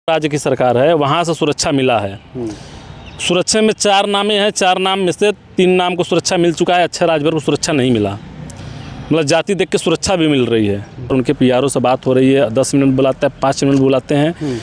राज्य की सरकार है, वहाँ से सुरक्षा मिला है। सुरक्षा में 4 नामें हैं, 4 नाम में से 3 नाम को सुरक्षा मिल चुका है, अक्षय राजभर को सुरक्षा नहीं मिला। मतलब जाति देख के सुरक्षा भी मिल रही है। उनके पीआरओ से बात हो रही है, 10 मिनट बुलाते हैं, 5 मिनट बुलाते हैं,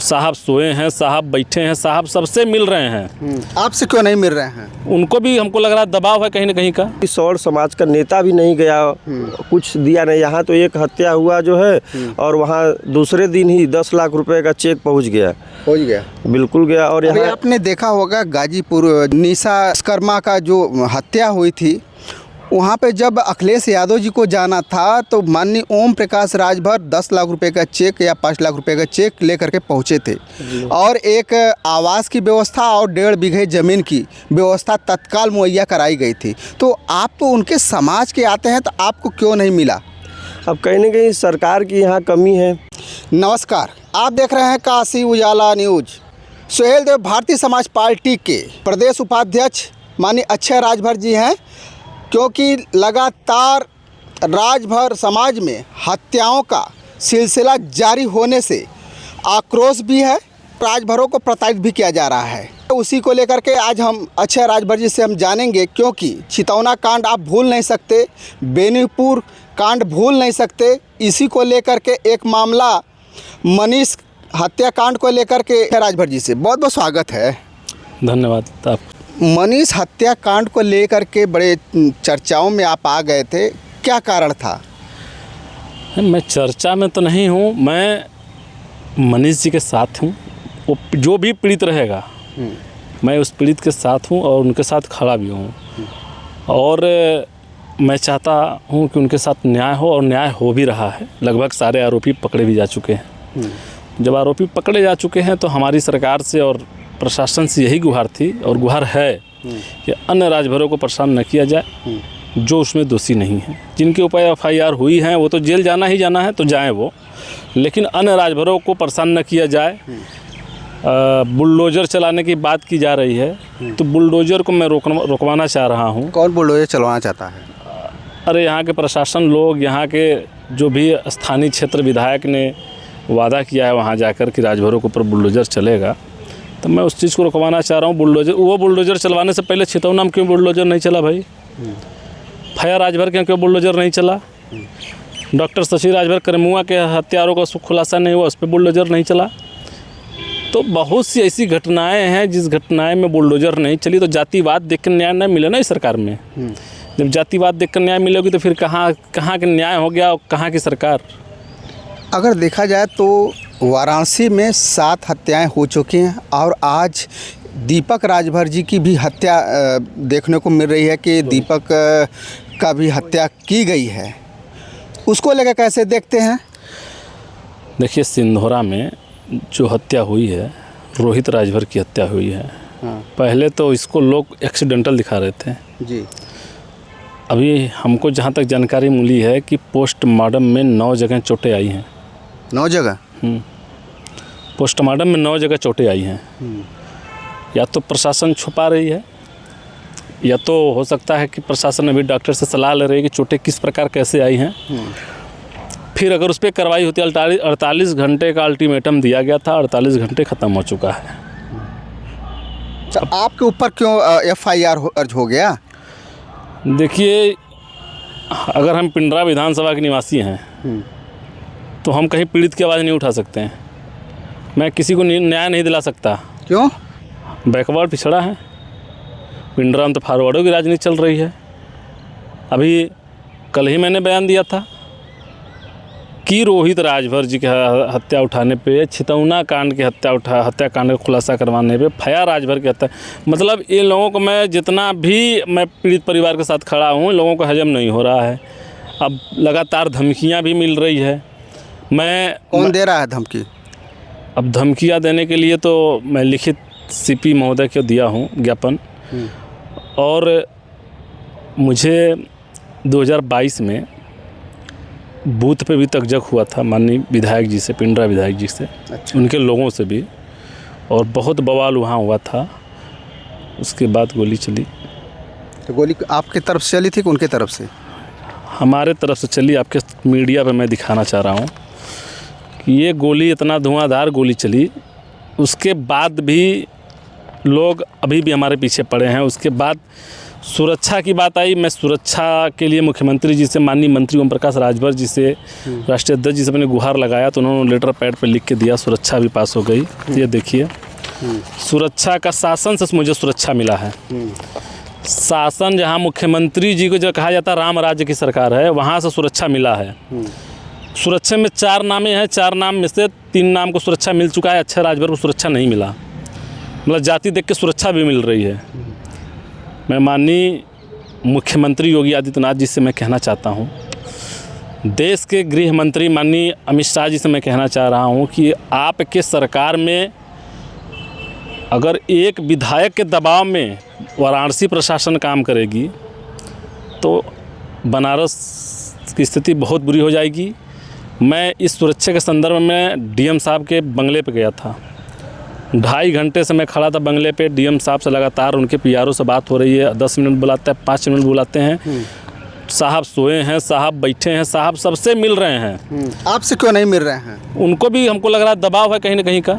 साहब सोए हैं, साहब बैठे हैं, साहब सबसे मिल रहे हैं। आपसे क्यों नहीं मिल रहे हैं? उनको भी हमको लग रहा है दबाव है कहीं ना कहीं का। सौर समाज का नेता भी नहीं गया, कुछ दिया नहीं। यहाँ तो एक हत्या हुआ जो है, और वहाँ दूसरे दिन ही 10 लाख रुपए का चेक पहुँच गया। बिल्कुल गया। और अभी यहाँ आपने देखा होगा गाजीपुर निशा शर्मा का जो हत्या हुई थी, वहाँ पे जब अखिलेश यादव जी को जाना था तो माननीय ओम प्रकाश राजभर 10 लाख रुपए का चेक या 5 लाख रुपए का चेक लेकर के पहुँचे थे, और एक आवास की व्यवस्था और 1.5 बीघे ज़मीन की व्यवस्था तत्काल मुहैया कराई गई थी। तो आप तो उनके समाज के आते हैं, तो आपको क्यों नहीं मिला? अब कहीं ना कहीं सरकार की यहाँ कमी है। नमस्कार, आप देख रहे हैं काशी उजाला न्यूज। सुहेल देव भारतीय समाज पार्टी के प्रदेश उपाध्यक्ष माननीय अक्षय राजभर जी हैं, क्योंकि लगातार राजभर समाज में हत्याओं का सिलसिला जारी होने से आक्रोश भी है, राजभरों को प्रताड़ित भी किया जा रहा है। उसी को लेकर के आज हम अक्षय राजभर जी से हम जानेंगे, क्योंकि छितौना कांड आप भूल नहीं सकते, बेनीपुर कांड भूल नहीं सकते। इसी को लेकर के एक मामला मनीष हत्याकांड को लेकर के राजभर जी से बहुत बहुत स्वागत है। धन्यवाद। आप मनीष हत्याकांड को लेकर के बड़े चर्चाओं में आप आ गए थे, क्या कारण था? मैं चर्चा में तो नहीं हूँ, मैं मनीष जी के साथ हूँ। वो जो भी पीड़ित रहेगा, मैं उस पीड़ित के साथ हूँ और उनके साथ खड़ा भी हूँ, और मैं चाहता हूँ कि उनके साथ न्याय हो, और न्याय हो भी रहा है। लगभग सारे आरोपी पकड़े भी जा चुके हैं। जब आरोपी पकड़े जा चुके हैं तो हमारी सरकार से और प्रशासन से यही गुहार थी और गुहार है कि अन्य राजभरों को परेशान न किया जाए जो उसमें दोषी नहीं है। जिनके ऊपर FIR हुई है वो तो जेल जाना ही जाना है, तो जाएं वो, लेकिन अन्य राजभरों को परेशान न किया जाए। बुलडोजर चलाने की बात की जा रही है, तो बुलडोजर को मैं रोकवाना चाह रहा हूँ। कौन बुलडोजर चलवाना चाहता है? अरे यहाँ के प्रशासन लोग, यहाँ के जो भी स्थानीय क्षेत्र विधायक ने वादा किया है वहाँ जाकर कि राजभरों के ऊपर बुलडोजर चलेगा, तो मैं उस चीज़ को रुकवाना चाह रहा हूँ। वो बुलडोजर चलवाने से पहले छितौना में क्यों बुलडोजर नहीं चला भाई? फया राजभर के क्यों बुलडोजर नहीं चला? डॉक्टर शशि राजभर करमुआ के हत्यारों का खुलासा नहीं हुआ, उस पर बुलडोजर नहीं चला। तो बहुत सी ऐसी घटनाएं हैं जिस घटनाएं में बुलडोजर नहीं चली। तो जातिवाद देख कर न्याय नहीं मिले ना इस सरकार में। जब जातिवाद देख कर न्याय मिलेगी तो फिर कहाँ के न्याय हो गया और कहाँ की सरकार? अगर देखा जाए तो वाराणसी में 7 हत्याएं हो चुकी हैं, और आज दीपक राजभर जी की भी हत्या देखने को मिल रही है कि दीपक का भी हत्या की गई है। उसको लेकर कैसे देखते हैं? देखिए, सिंधोरा में जो हत्या हुई है, रोहित राजभर की हत्या हुई है। पहले तो इसको लोग एक्सीडेंटल दिखा रहे थे जी। अभी हमको जहाँ तक जानकारी मिली है कि पोस्टमार्टम में 9 जगह चोटें आई हैं। 9 जगह? पोस्टमार्टम में 9 जगह चोटें आई हैं। या तो प्रशासन छुपा रही है, या तो हो सकता है कि प्रशासन अभी डॉक्टर से सलाह ले रही है कि चोटें किस प्रकार कैसे आई हैं। फिर अगर उस पर कार्रवाई होती, 48 घंटे का अल्टीमेटम दिया गया था, 48 घंटे ख़त्म हो चुका है। तो आपके ऊपर क्यों FIR दर्ज हो गया? देखिए, अगर हम पिंडरा विधानसभा के निवासी हैं तो हम कहीं पीड़ित की आवाज़ नहीं उठा सकते हैं। मैं किसी को न्याय नहीं दिला सकता। क्यों? बैकवर्ड पिछड़ा है। पिंडरा में तो फॉरवर्डों की राजनीति चल रही है। अभी कल ही मैंने बयान दिया था कि रोहित राजभर जी की हत्या उठाने पे, छितौना कांड की हत्याकांड का खुलासा करवाने पे, फया राजभर की हत्या, मतलब इन लोगों को मैं पीड़ित परिवार के साथ खड़ा हूँ, लोगों को हजम नहीं हो रहा है। अब लगातार धमकियाँ भी मिल रही है। कौन दे रहा है धमकी? अब धमकियाँ देने के लिए तो मैं लिखित CP महोदय को दिया हूँ ज्ञापन, और मुझे 2022 में बूथ पे भी तकजक हुआ था माननीय विधायक जी से, पिंडरा विधायक जी से। अच्छा। उनके लोगों से भी, और बहुत बवाल वहाँ हुआ था। उसके बाद गोली चली। तो गोली आपकी तरफ से चली थी कि उनके तरफ से? हमारे तरफ से चली। आपके मीडिया पे मैं दिखाना चाह रहा हूँ कि ये गोली इतना धुआंधार गोली चली, उसके बाद भी लोग अभी भी हमारे पीछे पड़े हैं। उसके बाद सुरक्षा की बात आई, मैं सुरक्षा के लिए मुख्यमंत्री जी से, माननीय मंत्री ओम प्रकाश राजभर जी से, राष्ट्रीय अध्यक्ष जी से मैंने गुहार लगाया तो उन्होंने लेटर पैड पर लिख के दिया, सुरक्षा भी पास हो गई। ये देखिए, सुरक्षा का शासन से मुझे सुरक्षा मिला है। शासन जहाँ मुख्यमंत्री जी को जो कहा जाता है राम राज्य की सरकार है, वहाँ से सुरक्षा मिला है। सुरक्षा में 4 नामें हैं, 4 नाम में से 3 नाम को सुरक्षा मिल चुका है, अक्षय राजभर को सुरक्षा नहीं मिला। मतलब जाति देख के सुरक्षा भी मिल रही है। मैं माननीय मुख्यमंत्री योगी आदित्यनाथ जी से मैं कहना चाहता हूँ, देश के गृह मंत्री माननीय अमित शाह जी से मैं कहना चाह रहा हूँ कि आपके सरकार में अगर एक विधायक के दबाव में वाराणसी प्रशासन काम करेगी तो बनारस की स्थिति बहुत बुरी हो जाएगी। मैं इस सुरक्षा के संदर्भ में डीएम साहब के बंगले पे गया था, 2.5 घंटे से मैं खड़ा था बंगले पे। डीएम साहब से लगातार उनके पीआरओ से बात हो रही है, 10 मिनट बुलाते हैं, 5 मिनट बुलाते हैं। साहब सोए हैं, साहब बैठे हैं, साहब सबसे मिल रहे हैं। आपसे क्यों नहीं मिल रहे हैं? उनको भी हमको लग रहा है दबाव है कहीं ना कहीं का,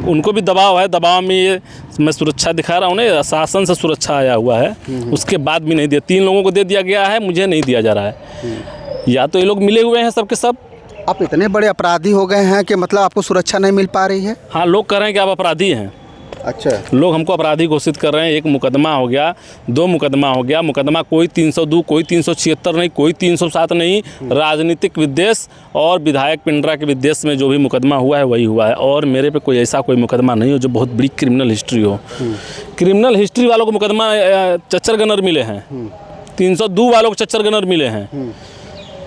उनको भी दबाव है। दबाव में ये मैं सुरक्षा दिखा रहा हूँ ना, शासन से सुरक्षा आया हुआ है, उसके बाद भी नहीं दिया। 3 लोगों को दे दिया गया है, मुझे नहीं दिया जा रहा है। या तो ये लोग मिले हुए हैं सबके सब। आप इतने बड़े अपराधी हो गए हैं कि मतलब आपको सुरक्षा नहीं मिल पा रही है? हाँ, लोग कह रहे हैं कि आप अपराधी हैं। अच्छा, लोग हमको अपराधी घोषित कर रहे हैं। 1 मुकदमा हो गया, 2 मुकदमा हो गया। मुकदमा कोई 302, कोई 376 नहीं, कोई 307 नहीं। राजनीतिक विद्वेष और विधायक पिंडरा के विद्वेष में जो भी मुकदमा हुआ है वही हुआ है। और मेरे पे कोई ऐसा कोई मुकदमा नहीं हो जो बहुत बड़ी क्रिमिनल हिस्ट्री हो। क्रिमिनल हिस्ट्री वालों को मुकदमा चच्चर गनर मिले हैं, 302 वालों को चच्चर गनर मिले हैं।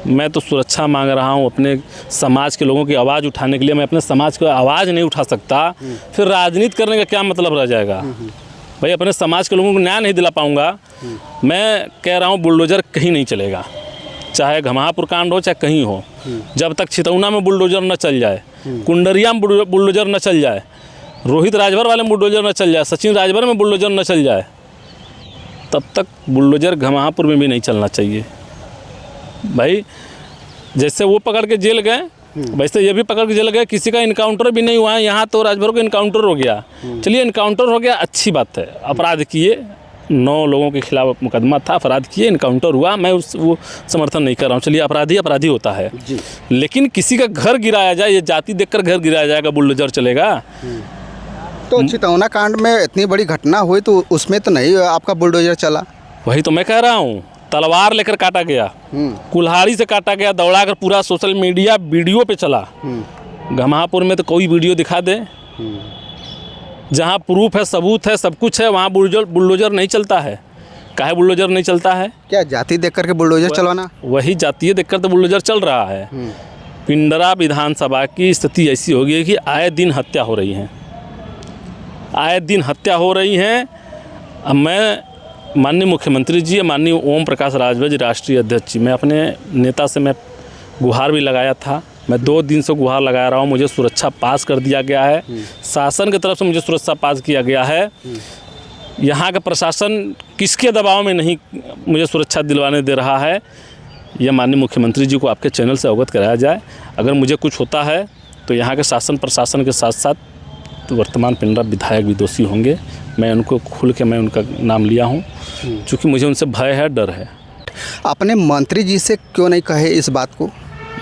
मैं तो सुरक्षा मांग रहा हूँ अपने समाज के लोगों की आवाज़ उठाने के लिए। मैं अपने समाज की आवाज़ नहीं उठा सकता, फिर राजनीति करने का क्या मतलब रह जाएगा भाई? अपने समाज के लोगों को न्याय नहीं दिला पाऊँगा। मैं कह रहा हूँ बुलडोज़र कहीं नहीं चलेगा, चाहे घमापुर कांड हो चाहे कहीं हो। जब तक छितौना में बुलडोज़र न चल जाए, कुंडरिया में बुलडोज़र न चल जाए, रोहित राजभर वाले में बुलडोज़र न चल जाए, सचिन राजभर में बुलडोज़र न चल जाए, तब तक बुलडोज़र घमापुर में भी नहीं चलना चाहिए भाई। जैसे वो पकड़ के जेल गए, वैसे ये भी पकड़ के जेल गए। किसी का इनकाउंटर भी नहीं हुआ है। यहाँ तो राजभर को इनकाउंटर हो गया। चलिए, इनकाउंटर हो गया, अच्छी बात है। अपराध किए, 9 लोगों के खिलाफ मुकदमा था, अपराध किए, इनकाउंटर हुआ, मैं वो समर्थन नहीं कर रहा हूँ। चलिए, अपराधी अपराधी होता है जी। लेकिन किसी का घर गिराया जाए, ये जाति देखकर घर गिराया जाएगा, बुलडोज़र चलेगा? तो छितौना कांड में इतनी बड़ी घटना हुई तो उसमें तो नहीं आपका बुलडोज़र चला? वही तो मैं कह रहा हूँ, तलवार लेकर काटा गया, कुल्हाड़ी से काटा गया, दौड़ाकर पूरा सोशल मीडिया वीडियो पे चला। घमापुर में तो कोई वीडियो दिखा दे जहाँ प्रूफ है, सबूत है, सब कुछ है, वहाँ बुलडोज़र नहीं चलता है। काहे बुलडोज़र नहीं चलता है? क्या जाति देख करके बुलडोज़र चलवाना? वही जातीय देखकर तो बुलडोज़र चल रहा है। पिंडरा विधानसभा की स्थिति ऐसी हो गई है कि आए दिन हत्या हो रही है, आए दिन हत्या हो रही है। अब मैं माननीय मुख्यमंत्री जी, माननीय ओम प्रकाश राजभर जी, राष्ट्रीय अध्यक्ष जी, मैं अपने नेता से मैं गुहार भी लगाया था। मैं 2 दिन से गुहार लगा रहा हूँ। मुझे सुरक्षा पास कर दिया गया है, शासन की तरफ से मुझे सुरक्षा पास किया गया है। यहाँ का प्रशासन किसके दबाव में नहीं मुझे सुरक्षा दिलवाने दे रहा है, यह माननीय मुख्यमंत्री जी को आपके चैनल से अवगत कराया जाए। अगर मुझे कुछ होता है तो यहाँ के शासन प्रशासन के साथ साथ तो वर्तमान पिंडरा विधायक भी दोषी होंगे। मैं उनको खुल के मैं उनका नाम लिया हूँ, क्योंकि मुझे उनसे भय है, डर है। अपने मंत्री जी से क्यों नहीं कहे इस बात को?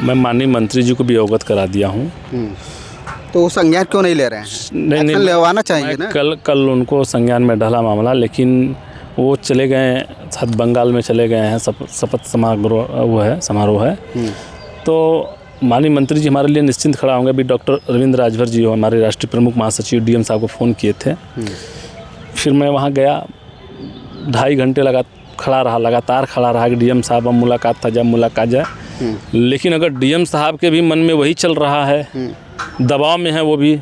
मैं माननीय मंत्री जी को भी अवगत करा दिया हूँ। तो वो संज्ञान क्यों नहीं ले रहे हैं? नहीं लेवाना चाहिए ना। कल उनको संज्ञान में डाला मामला, लेकिन वो चले गए, शायद बंगाल में चले गए हैं, शपथ समारोह है। तो माननीय मंत्री जी हमारे लिए निश्चिंत खड़ा होंगे। अभी डॉक्टर अरविंद राजभर जी हमारे राष्ट्रीय प्रमुख महासचिव डीएम साहब को फ़ोन किए थे। फिर मैं वहाँ गया, 2.5 घंटे खड़ा रहा, लगातार खड़ा रहा कि डीएम साहब, अब मुलाकात था, जब मुलाकात जाए। लेकिन अगर डीएम साहब के भी मन में वही चल रहा है, दबाव में है वो भी,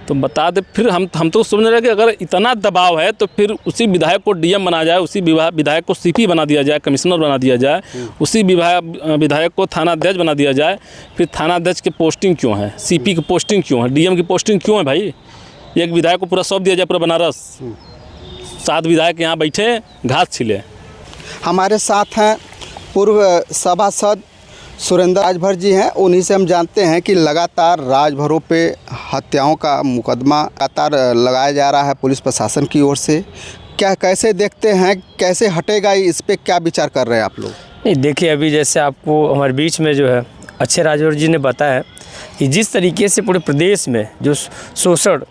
तो बता दे। फिर हम तो समझ रहे हैं कि अगर इतना दबाव है तो फिर उसी विधायक को डीएम बना जाए, उसी विधायक को सीपी बना दिया जाए, कमिश्नर बना दिया जाए, उसी विधायक को थानाध्यक्ष बना दिया जाए। फिर थानाध्यक्ष की पोस्टिंग क्यों है, सीपी की पोस्टिंग क्यों है, डीएम की पोस्टिंग क्यों है भाई? एक विधायक को पूरा सौंप दिया जाए, पूरा बनारस, 7 विधायक यहाँ बैठे घास छिले। हमारे साथ हैं पूर्व सभासद सुरेंद्र राजभर जी हैं, उन्हीं से हम जानते हैं कि लगातार राजभरों पे हत्याओं का मुकदमा लगातार लगाया जा रहा है पुलिस प्रशासन की ओर से। क्या कैसे देखते हैं, कैसे हटेगा, इस पे क्या विचार कर रहे हैं आप लोग? नहीं देखिए, अभी जैसे आपको हमारे बीच में जो है अच्छे राजभर जी ने बताया कि जिस तरीके से पूरे प्रदेश में जो शोषण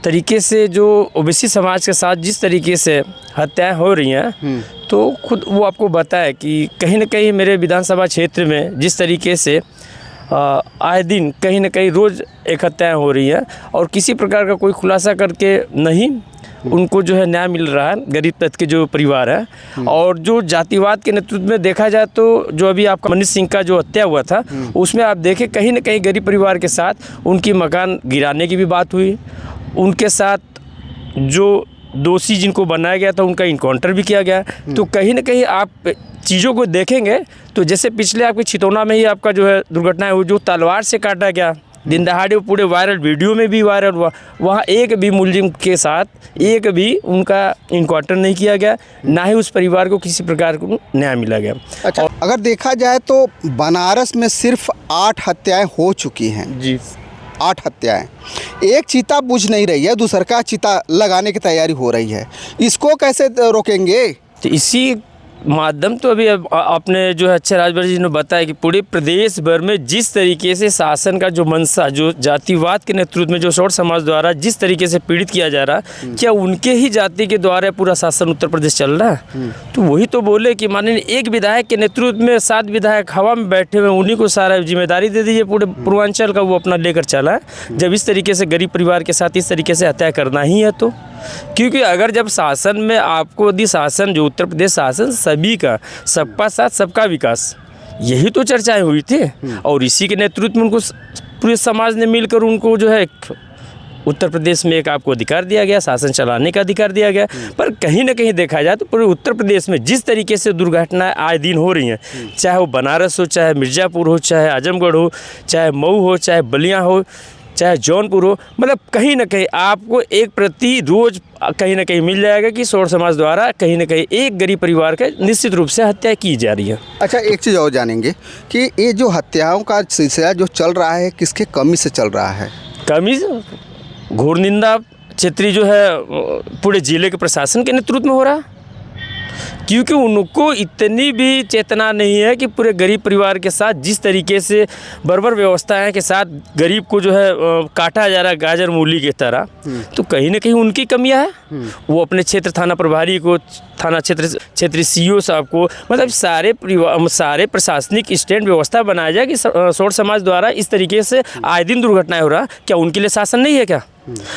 तरीके से जो ओबीसी समाज के साथ जिस तरीके से हत्याएं हो रही हैं, तो खुद वो आपको बताया कि कहीं ना कहीं मेरे विधानसभा क्षेत्र में जिस तरीके से आए दिन कहीं ना कहीं रोज़ एक हत्याएं हो रही हैं और किसी प्रकार का कोई खुलासा करके नहीं उनको जो है न्याय मिल रहा है। गरीब तबके के जो परिवार है और जो जातिवाद के नेतृत्व में देखा जाए तो जो अभी आपका मनीष सिंह का जो हत्या हुआ था उसमें आप देखें कहीं ना कहीं गरीब परिवार के साथ उनकी मकान गिराने की भी बात हुई, उनके साथ जो दोषी जिनको बनाया गया था उनका इनकाउंटर भी किया गया। तो कहीं ना कहीं आप चीज़ों को देखेंगे तो जैसे पिछले आपके छितौना में ही आपका जो है दुर्घटना है, जो तलवार से काटा गया दिन दहाड़े, पूरे वायरल वीडियो में भी वायरल हुआ, वहाँ एक भी मुलजिम के साथ एक भी उनका इनकाउंटर नहीं किया गया, ना ही उस परिवार को किसी प्रकार को न्याय मिला गया। अच्छा, अगर देखा जाए तो बनारस में सिर्फ 8 हत्याएं हो चुकी हैं जी, 8 हत्याएं। एक चीता बुझ नहीं रही है, दूसरा का चीता लगाने की तैयारी हो रही है, इसको कैसे रोकेंगे? तो इसी माध्यम तो अभी आपने जो है अच्छे राजभर जी ने बताया कि पूरे प्रदेश भर में जिस तरीके से शासन का जो मंशा, जो जातिवाद के नेतृत्व में जो शौर समाज द्वारा जिस तरीके से पीड़ित किया जा रहा है, क्या उनके ही जाति के द्वारा पूरा शासन उत्तर प्रदेश चल रहा है? तो वही तो बोले कि माननीय एक विधायक के नेतृत्व में 7 विधायक हवा में बैठे हुए, उन्हीं को सारा जिम्मेदारी दे दीजिए पूरे पूर्वांचल का, वो अपना लेकर चला है। जब इस तरीके से गरीब परिवार के साथ इस तरीके से हत्या करना ही है तो, क्योंकि अगर जब शासन में आपको यदि शासन जो उत्तर प्रदेश शासन सभी का, सबका साथ सबका विकास, यही तो चर्चाएं हुई थी और इसी के नेतृत्व में उनको पूरे समाज ने मिलकर उनको जो है उत्तर प्रदेश में एक आपको अधिकार दिया गया, शासन चलाने का अधिकार दिया गया। पर कहीं ना कहीं देखा जाए तो पूरे उत्तर प्रदेश में जिस तरीके से दुर्घटनाएं आए दिन हो रही हैं, चाहे वो बनारस हो, चाहे मिर्ज़ापुर हो, चाहे आजमगढ़ हो, चाहे मऊ हो, चाहे बलिया हो, चाहे जौनपुर हो, मतलब कहीं ना कहीं आपको एक प्रति रोज कहीं ना कहीं मिल जाएगा कि शौर समाज द्वारा कहीं ना कहीं एक गरीब परिवार के निश्चित रूप से हत्या की जा रही है। अच्छा, एक चीज़ और जानेंगे कि ये जो हत्याओं का सिलसिला जो चल रहा है, किसके कमी से चल रहा है? कमी घोर निंदा क्षेत्रीय जो है पूरे जिले के प्रशासन के नेतृत्व में हो रहा है, क्योंकि उनको इतनी भी चेतना नहीं है कि पूरे गरीब परिवार के साथ जिस तरीके से बर्बर व्यवस्थाएं के साथ गरीब को जो है काटा जा रहा है गाजर मूली की तरह, तो कहीं ना कहीं उनकी कमियां है। वो अपने क्षेत्र थाना प्रभारी को, थाना क्षेत्रीय सीईओ साहब को, मतलब सारे प्रशासनिक स्टैंड व्यवस्था बनाया जाए कि शौर समाज द्वारा इस तरीके से आए दिन दुर्घटनाएं हो रहा, क्या उनके लिए शासन नहीं है क्या?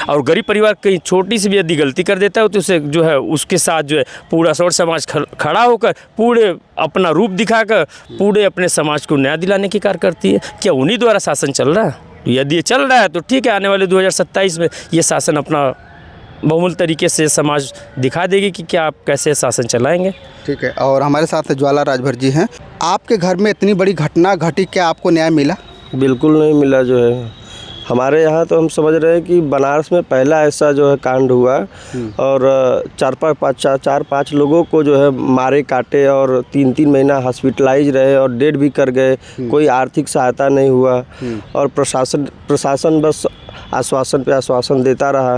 और गरीब परिवार कहीं छोटी सी भी यदि गलती कर देता है तो उसे जो है उसके साथ जो है पूरा शौर समाज खड़ा होकर पूरे अपना रूप दिखाकर पूरे अपने समाज को न्याय दिलाने की कार्य करती है। क्या उन्हीं द्वारा शासन चल रहा है? यदि ये चल रहा है तो ठीक है, आने वाले 2027 में ये शासन अपना बहुमूल्य तरीके से समाज दिखा देगी कि क्या आप कैसे शासन चलाएंगे। ठीक है, और हमारे साथ ज्वाला राजभर जी हैं। आपके घर में इतनी बड़ी घटना घटी, क्या आपको न्याय मिला? बिल्कुल नहीं मिला। जो है हमारे यहाँ तो हम समझ रहे हैं कि बनारस में पहला ऐसा जो है कांड हुआ और 4-5 लोगों को जो है मारे काटे और 3-3 महीना हॉस्पिटलाइज रहे और डेड भी कर गए। कोई आर्थिक सहायता नहीं हुआ और प्रशासन बस आश्वासन पे आश्वासन देता रहा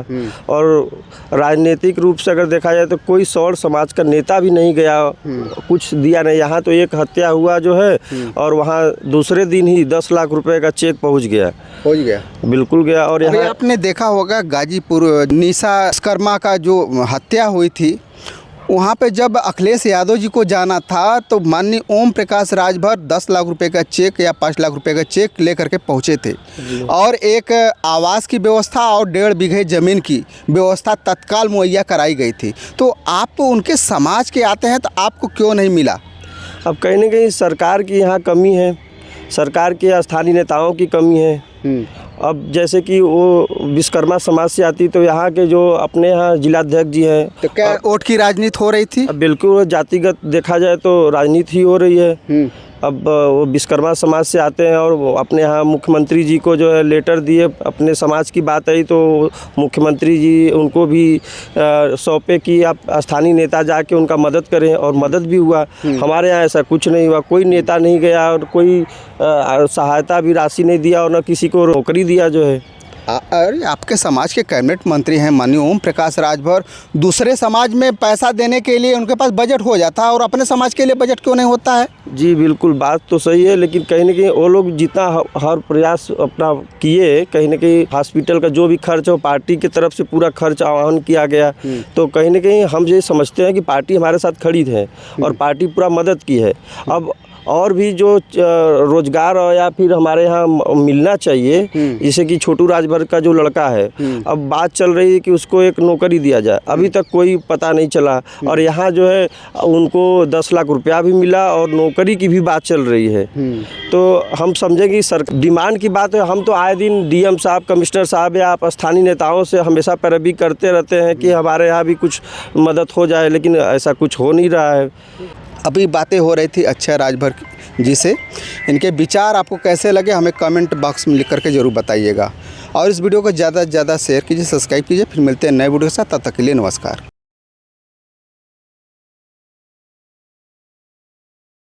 और राजनीतिक रूप से अगर देखा जाए तो कोई शौर समाज का नेता भी नहीं गया, कुछ दिया नहीं। यहाँ तो एक हत्या हुआ जो है और वहाँ दूसरे दिन ही 10 लाख रुपए का चेक पहुँच गया। बिल्कुल गया। और यहाँ आपने देखा होगा गाजीपुर निशा विश्वकर्मा का जो हत्या हुई थी, वहाँ पे जब अखिलेश यादव जी को जाना था तो माननीय ओम प्रकाश राजभर 10 लाख रुपए का चेक या 5 लाख रुपए का चेक लेकर के पहुँचे थे और एक आवास की व्यवस्था और 1.5 बीघे ज़मीन की व्यवस्था तत्काल मुहैया कराई गई थी। तो आप तो उनके समाज के आते हैं, तो आपको क्यों नहीं मिला? अब कहीं ना कहीं सरकार की यहाँ कमी है, सरकार के स्थानीय नेताओं की कमी है। अब जैसे कि वो विश्वकर्मा समाज से आती तो यहाँ के जो अपने यहाँ जिलाध्यक्ष जी हैं, तो क्या वोट की राजनीति हो रही थी? अब बिल्कुल जातिगत देखा जाए तो राजनीति ही हो रही है। अब वो विश्वकर्मा समाज से आते हैं और वो अपने यहाँ मुख्यमंत्री जी को जो है लेटर दिए, अपने समाज की बात आई तो मुख्यमंत्री जी उनको भी सौंपे कि आप स्थानीय नेता जाके उनका मदद करें, और मदद भी हुआ। हमारे यहाँ ऐसा कुछ नहीं हुआ, कोई नेता नहीं गया और कोई सहायता भी राशि नहीं दिया और न किसी को नौकरी दिया जो है। अरे आपके समाज के कैबिनेट मंत्री हैं माननीय ओम प्रकाश राजभर, दूसरे समाज में पैसा देने के लिए उनके पास बजट हो जाता है और अपने समाज के लिए बजट क्यों नहीं होता है? जी बिल्कुल, बात तो सही है, लेकिन कहीं ना कहीं वो लोग जितना हर प्रयास अपना किए, कहीं ना कहीं हॉस्पिटल का जो भी खर्च हो पार्टी की तरफ से पूरा खर्च आह्वान किया गया। तो कहीं ना कहीं हम ये समझते हैं कि पार्टी हमारे साथ खड़ी है और पार्टी पूरा मदद की है। अब और भी जो रोजगार या फिर हमारे यहाँ मिलना चाहिए, जैसे कि छोटू राजभर का जो लड़का है, अब बात चल रही है कि उसको एक नौकरी दिया जाए, अभी तक कोई पता नहीं चला। और यहाँ जो है उनको 10 लाख रुपया भी मिला और नौकरी की भी बात चल रही है। तो हम समझें कि डिमांड की बात है। हम तो आए दिन डीएम साहब, कमिश्नर साहब या स्थानीय नेताओं से हमेशा पैरवी करते रहते हैं कि हमारे यहाँ भी कुछ मदद हो जाए, लेकिन ऐसा कुछ हो नहीं रहा है। अभी बातें हो रही थी अक्षय राजभर जी से, इनके विचार आपको कैसे लगे हमें कमेंट बॉक्स में लिख करके ज़रूर बताइएगा, और इस वीडियो को ज़्यादा से ज़्यादा शेयर कीजिए, सब्सक्राइब कीजिए। फिर मिलते हैं नए वीडियो के साथ, तब तक के लिए नमस्कार।